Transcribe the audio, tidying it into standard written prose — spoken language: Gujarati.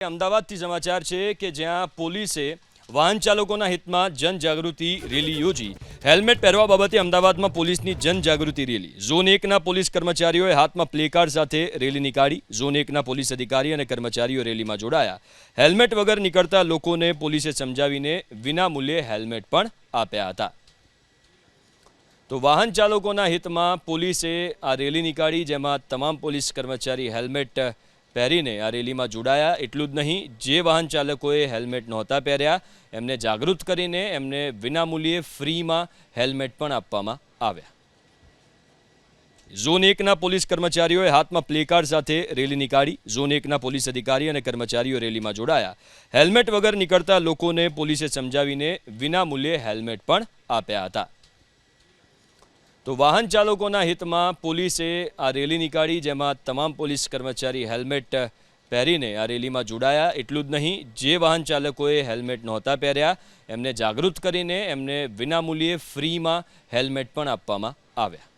અમદાવાદથી સમાચાર છે કે જ્યાં પોલીસે વાહન ચાલકોના હિતમાં જનજાગૃતિ રેલી યોજી હેલ્મેટ પહેરવા બાબતે અમદાવાદમાં પોલીસની જનજાગૃતિ રેલી ઝોન 1ના પોલીસ કર્મચારીઓએ હાથમાં પ્લેકાર્ડ સાથે રેલી નીકાળી ઝોન 1ના પોલીસ અધિકારી અને કર્મચારીઓ રેલીમાં જોડાયા હેલ્મેટ વગર નીકળતા લોકોને પોલીસે સમજાવીને વિનામૂલ્યે હેલ્મેટ પણ આપ્યા હતા તો વાહન ચાલકોના હિતમાં પોલીસે આ રેલી નીકાળી જેમાં તમામ પોલીસ કર્મચારી હેલ્મેટ પહેરીને આ રેલીમાં જોડાયા એટલું જ નહીં જે વાહન ચાલકોએ હેલ્મેટ નહોતા પહેર્યા એમને જાગૃત કરીને એમને વિનામૂલ્યે ફ્રીમાં હેલ્મેટ પણ આપવામાં આવ્યા ઝોન 1ના પોલીસ કર્મચારીઓએ હાથમાં પ્લેકાર્ડ સાથે રેલી નીકાળી ઝોન 1ના પોલીસ અધિકારી અને કર્મચારીઓ રેલીમાં જોડાયા હેલ્મેટ વગર નીકળતા લોકોને પોલીસે સમજાવીને વિનામૂલ્યે હેલ્મેટ પણ આપ્યા હતા તો વાહન ચાલકોના હિતમાં પોલીસે આ રેલી નીકાળી જેમાં તમામ પોલીસ કર્મચારી હેલ્મેટ પહેરીને આ રેલીમાં જોડાયા એટલું જ નહીં જે વાહન ચાલકોએ હેલ્મેટ નહોતા પહેર્યા એમને જાગૃત કરીને એમને વિનામૂલ્યે ફ્રીમાં હેલ્મેટ પણ આપવામાં આવ્યા